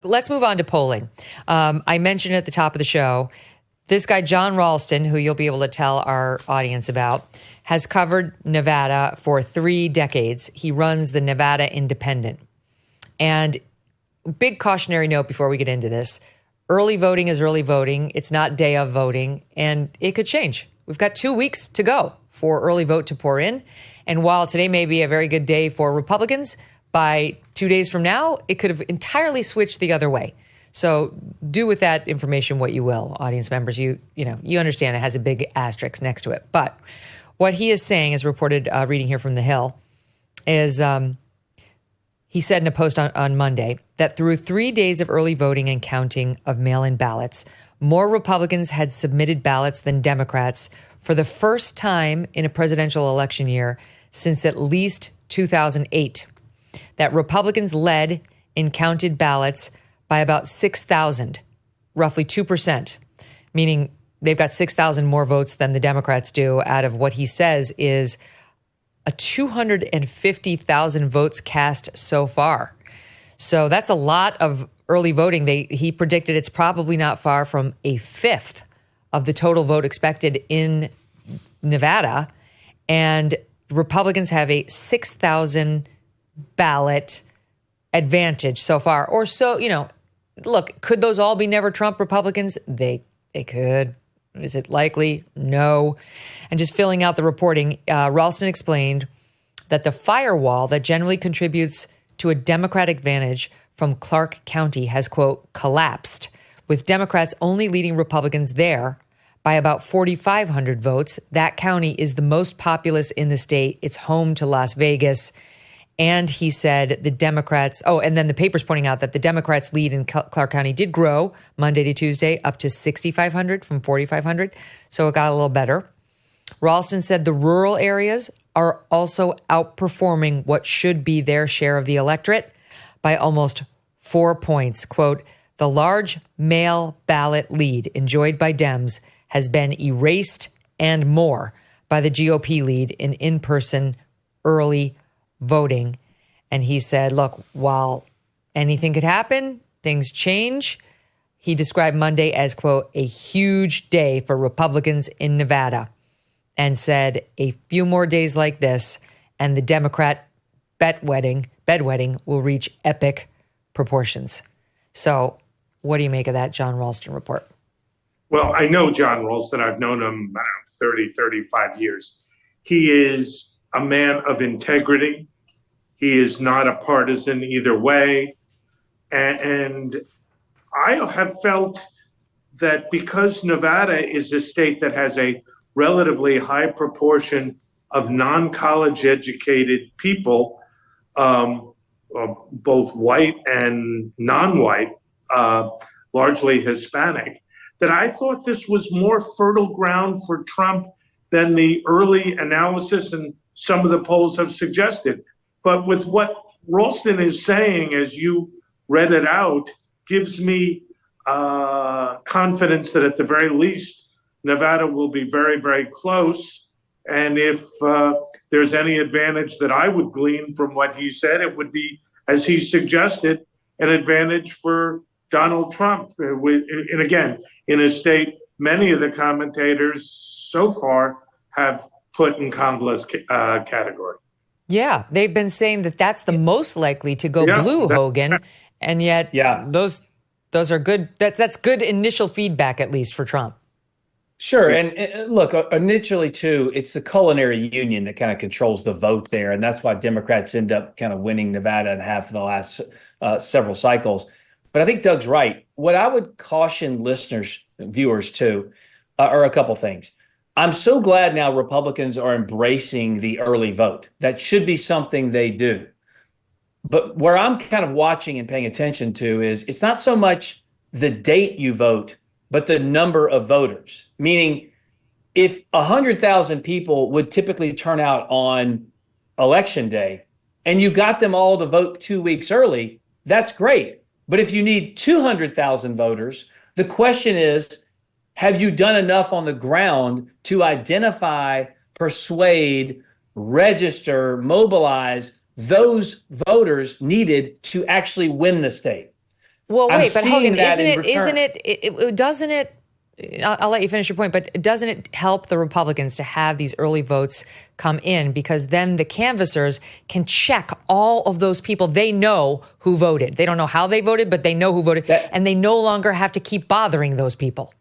let's move on to polling. I mentioned at the top of the show, this guy, John Ralston, who you'll be able to tell our audience about, has covered Nevada for 3 decades. He runs the Nevada Independent. And big cautionary note before we get into this. Early voting is early voting. It's not day of voting, and it could change. We've got 2 weeks to go for early vote to pour in. And while today may be a very good day for Republicans, by 2 days from now, it could have entirely switched the other way. So do with that information what you will, audience members. You understand it has a big asterisk next to it. But what he is saying, is reported reading here from The Hill, is he said in a post on Monday that through 3 days of early voting and counting of mail-in ballots, more Republicans had submitted ballots than Democrats for the first time in a presidential election year since at least 2008. That Republicans led in counted ballots by about 6,000, roughly 2%, meaning they've got 6,000 more votes than the Democrats do out of what he says is a 250,000 votes cast so far. So that's a lot of early voting. He predicted it's probably not far from a fifth of the total vote expected in Nevada. And Republicans have a 6,000 ballot advantage so far. Or so, look, could those all be never Trump Republicans? They could. Is it likely? No. And just filling out the reporting, Ralston explained that the firewall that generally contributes to a Democratic advantage from Clark County has, quote, collapsed, with Democrats only leading Republicans there by about 4,500 votes. That county is the most populous in the state. It's home to Las Vegas. And he said the Democrats, and then the paper's pointing out that the Democrats' lead in Clark County did grow Monday to Tuesday up to 6,500 from 4,500. So it got a little better. Ralston said the rural areas are also outperforming what should be their share of the electorate by almost 4 points. Quote, the large mail ballot lead enjoyed by Dems has been erased and more by the GOP lead in in-person early voting. And he said, look, while anything could happen, things change. He described Monday as, quote, a huge day for Republicans in Nevada, and said a few more days like this and the Democrat bedwetting will reach epic proportions. So what do you make of that John Ralston report? Well, I know John Ralston. I've known him 30, 35 years. He is a man of integrity. He is not a partisan either way. And I have felt that because Nevada is a state that has a relatively high proportion of non-college educated people, both white and non-white, largely Hispanic, that I thought this was more fertile ground for Trump than the early analysis and some of the polls have suggested. But with what Ralston is saying, as you read it out, gives me confidence that at the very least, Nevada will be very, very close. And if there's any advantage that I would glean from what he said, it would be, as he suggested, an advantage for Donald Trump. And again, in a state, many of the commentators so far have put in Kamala's category. Yeah, they've been saying that that's the most likely to go blue, Hogan. And yet those are good. That's good initial feedback, at least for Trump. Sure. And look, initially, too, it's the culinary union that kind of controls the vote there. And that's why Democrats end up kind of winning Nevada in half of the last several cycles. But I think Doug's right. What I would caution listeners, viewers, too, are a couple things. I'm so glad now Republicans are embracing the early vote. That should be something they do. But where I'm kind of watching and paying attention to is it's not so much the date you vote, but the number of voters. Meaning, if 100,000 people would typically turn out on Election Day, and you got them all to vote 2 weeks early, that's great. But if you need 200,000 voters, the question is, have you done enough on the ground to identify, persuade, register, mobilize those voters needed to actually win the state? Well, wait, but Hogan, I'll let you finish your point, but doesn't it help the Republicans to have these early votes come in, because then the canvassers can check all of those people? They know who voted. They don't know how they voted, but they know who voted, and they no longer have to keep bothering those people.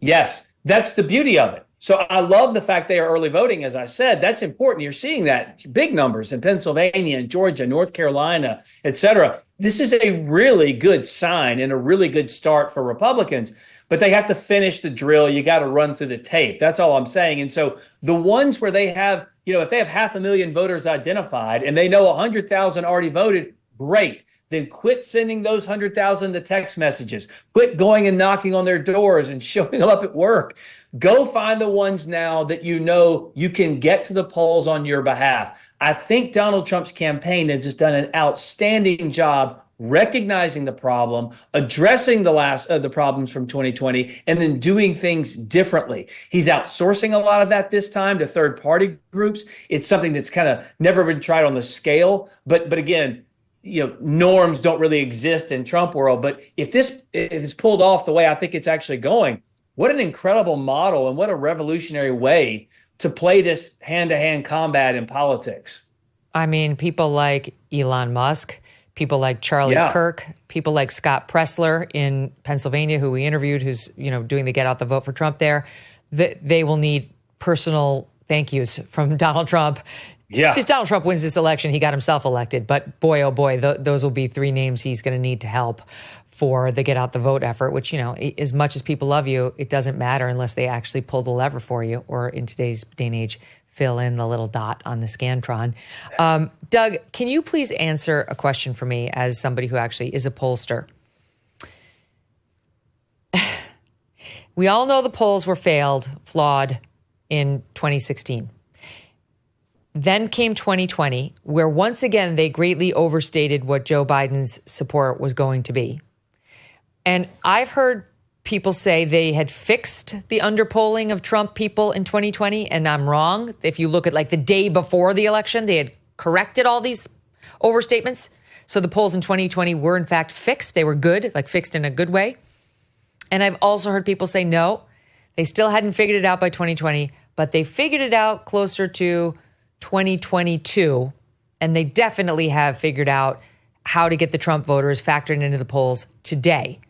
Yes, that's the beauty of it. So I love the fact they are early voting. As I said, that's important. You're seeing that big numbers in Pennsylvania and Georgia, North Carolina, et cetera. This is a really good sign and a really good start for Republicans. But they have to finish the drill. You got to run through the tape. That's all I'm saying. And so the ones where they have, if they have 500,000 voters identified and they know 100,000 already voted, great. Then quit sending those 100,000 the text messages. Quit going and knocking on their doors and showing them up at work. Go find the ones now that you know you can get to the polls on your behalf. I think Donald Trump's campaign has just done an outstanding job recognizing the problem, addressing the problems from 2020, and then doing things differently. He's outsourcing a lot of that this time to third-party groups. It's something that's kind of never been tried on the scale. But again, norms don't really exist in Trump world. But if this is pulled off the way I think it's actually going, what an incredible model and what a revolutionary way to play this hand-to-hand combat in politics. I mean, people like Elon Musk, people like Charlie Kirk, people like Scott Pressler in Pennsylvania, who we interviewed, who's doing the Get Out the Vote for Trump there. They will need personal thank yous from Donald Trump. Yeah. If Donald Trump wins this election, he got himself elected. But boy, oh boy, those will be three names he's going to need to help for the Get Out the Vote effort, which, as much as people love you, it doesn't matter unless they actually pull the lever for you, or in today's day and age, fill in the little dot on the Scantron. Doug, can you please answer a question for me as somebody who actually is a pollster? We all know the polls were flawed in 2016. Then came 2020, where once again they greatly overstated what Joe Biden's support was going to be. And I've heard people say they had fixed the underpolling of Trump people in 2020, and I'm wrong. If you look at like the day before the election, they had corrected all these overstatements. So the polls in 2020 were in fact fixed. They were good, like fixed in a good way. And I've also heard people say, no, they still hadn't figured it out by 2020, but they figured it out closer to 2022. And they definitely have figured out how to get the Trump voters factored into the polls today.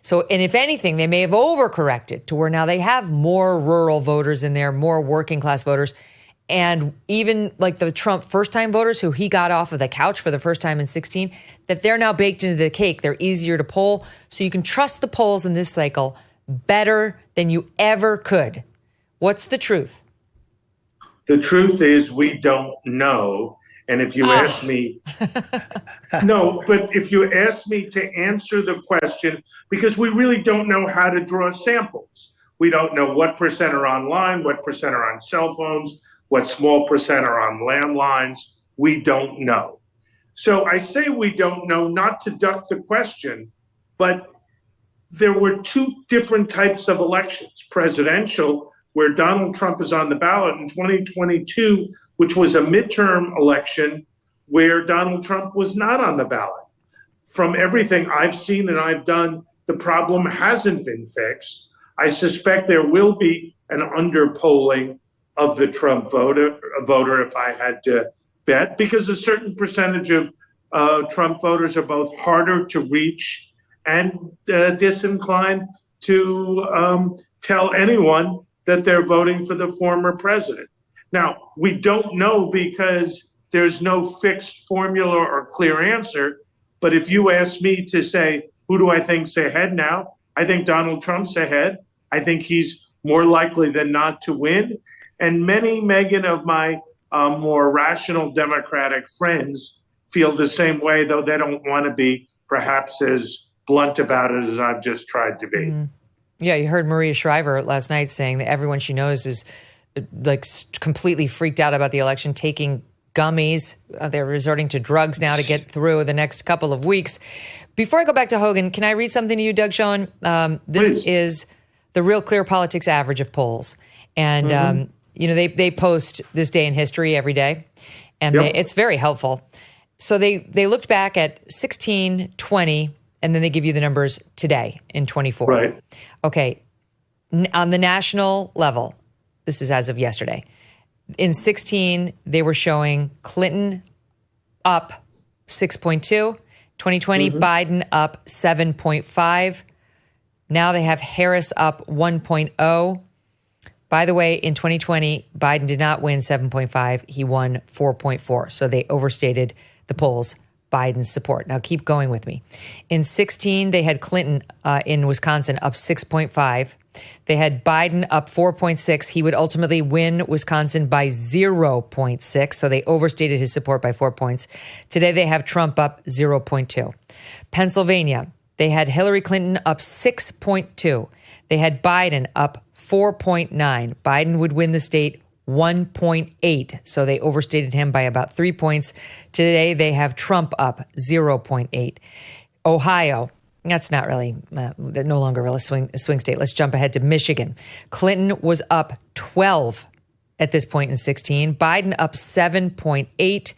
So, and if anything, they may have overcorrected to where now they have more rural voters in there, more working class voters. And even like the Trump first-time voters who he got off of the couch for the first time in 2016, that they're now baked into the cake. They're easier to poll. So you can trust the polls in this cycle better than you ever could. What's the truth? The truth is we don't know. And if you ask me, no, but if you ask me to answer the question, because we really don't know how to draw samples. We don't know what percent are online, what percent are on cell phones, what small percent are on landlines. We don't know. So I say we don't know, not to duck the question, but there were two different types of elections: presidential, where Donald Trump is on the ballot, in 2022, which was a midterm election where Donald Trump was not on the ballot. From everything I've seen and I've done, the problem hasn't been fixed. I suspect there will be an underpolling of the Trump voter if I had to bet, because a certain percentage of Trump voters are both harder to reach and disinclined to tell anyone that they're voting for the former president. Now, we don't know because there's no fixed formula or clear answer. But if you ask me to say, who do I think's ahead now? I think Donald Trump's ahead. I think he's more likely than not to win. And many, Megyn, of my more rational Democratic friends feel the same way, though they don't want to be perhaps as blunt about it as I've just tried to be. Mm-hmm. Yeah, you heard Maria Shriver last night saying that everyone she knows is like completely freaked out about the election, taking gummies. They're resorting to drugs now to get through the next couple of weeks. Before I go back to Hogan, can I read something to you, Doug Schoen? This is the Real Clear Politics average of polls. And, they post this day in history every day, and it's very helpful. So they looked back at 16, 20, and then they give you the numbers today in 24. Right. Okay. On the national level, this is as of yesterday. In 16, they were showing Clinton up 6.2. 2020, Biden up 7.5. Now they have Harris up 1.0. By the way, in 2020, Biden did not win 7.5. He won 4.4. So they overstated the polls, Biden's support. Now keep going with me. In 16, they had Clinton in Wisconsin up 6.5. They had Biden up 4.6. He would ultimately win Wisconsin by 0.6. So they overstated his support by 4 points. Today they have Trump up 0.2. Pennsylvania, they had Hillary Clinton up 6.2. They had Biden up 4.9. Biden would win the state 1.8. So they overstated him by about 3 points. Today they have Trump up 0.8. Ohio, that's not really, no longer really a swing state. Let's jump ahead to Michigan. Clinton was up 12 at this point in 16. Biden up 7.8.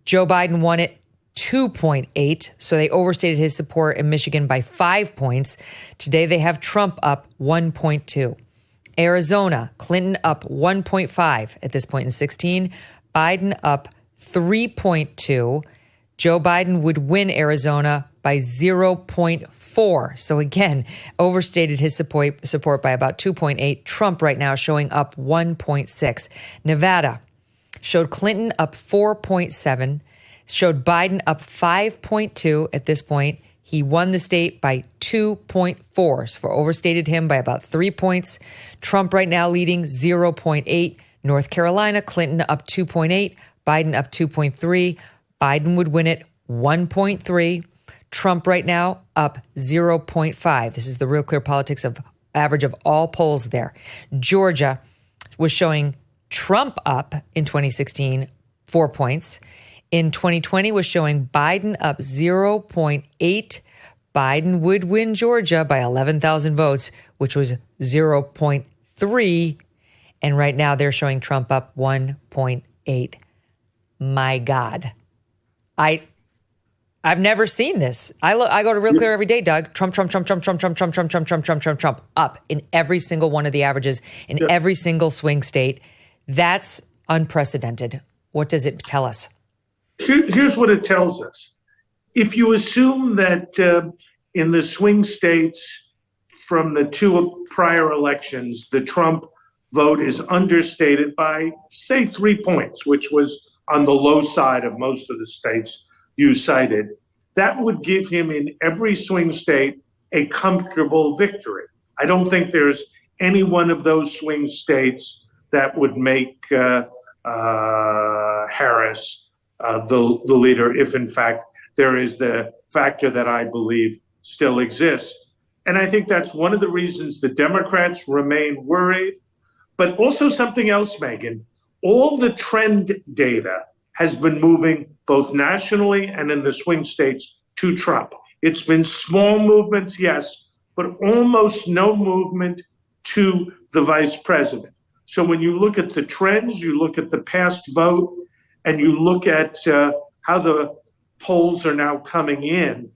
Joe Biden won it 2.8. So they overstated his support in Michigan by 5 points. Today they have Trump up 1.2. Arizona, Clinton up 1.5 at this point in 16. Biden up 3.2. Joe Biden would win Arizona by 0.4. So again, overstated his support by about 2.8. Trump right now showing up 1.6. Nevada showed Clinton up 4.7, showed Biden up 5.2 at this point. He won the state by 2.4. So overstated him by about 3 points. Trump right now leading 0.8. North Carolina, Clinton up 2.8, Biden up 2.3. Biden would win it 1.3. Trump right now up 0.5. This is the Real Clear Politics of average of all polls there. Georgia was showing Trump up in 2016, 4 points. In 2020 was showing Biden up 0.8. Biden would win Georgia by 11,000 votes, which was 0.3. And right now they're showing Trump up 1.8. My God. I've never seen this. I go to Real Clear every day, Doug. Trump, up in every single one of the averages in every single swing state. That's unprecedented. What does it tell us? Here's what it tells us. If you assume that in the swing states from the two prior elections, the Trump vote is understated by, say, 3 points, which was on the low side of most of the states you cited, that would give him in every swing state a comfortable victory. I don't think there's any one of those swing states that would make Harris the leader if, in fact, there is the factor that I believe still exists. And I think that's one of the reasons the Democrats remain worried. But also something else, Megyn, all the trend data has been moving both nationally and in the swing states to Trump. It's been small movements, yes, but almost no movement to the vice president. So when you look at the trends, you look at the past vote, and you look at how the polls are now coming in,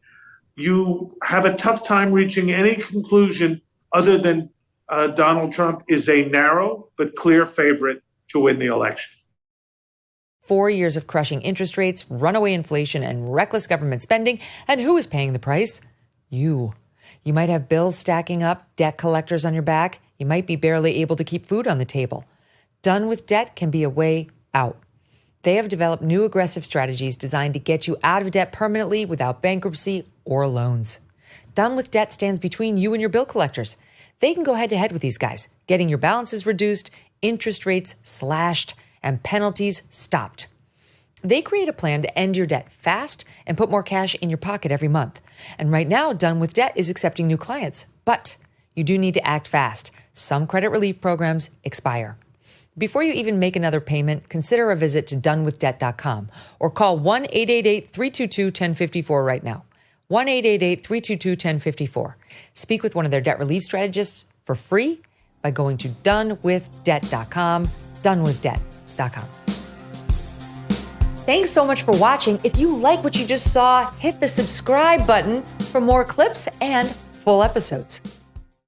you have a tough time reaching any conclusion other than Donald Trump is a narrow but clear favorite to win the election. 4 years of crushing interest rates, runaway inflation, and reckless government spending. And who is paying the price? You. You might have bills stacking up, debt collectors on your back. You might be barely able to keep food on the table. Done with Debt can be a way out. They have developed new aggressive strategies designed to get you out of debt permanently without bankruptcy or loans. Done with Debt stands between you and your bill collectors. They can go head to head with these guys, getting your balances reduced, interest rates slashed, and penalties stopped. They create a plan to end your debt fast and put more cash in your pocket every month. And right now, Done with Debt is accepting new clients. But you do need to act fast. Some credit relief programs expire. Before you even make another payment, consider a visit to donewithdebt.com or call 1-888-322-1054 right now. 1-888-322-1054. Speak with one of their debt relief strategists for free by going to donewithdebt.com, donewithdebt.com. Thanks so much for watching. If you like what you just saw, hit the subscribe button for more clips and full episodes.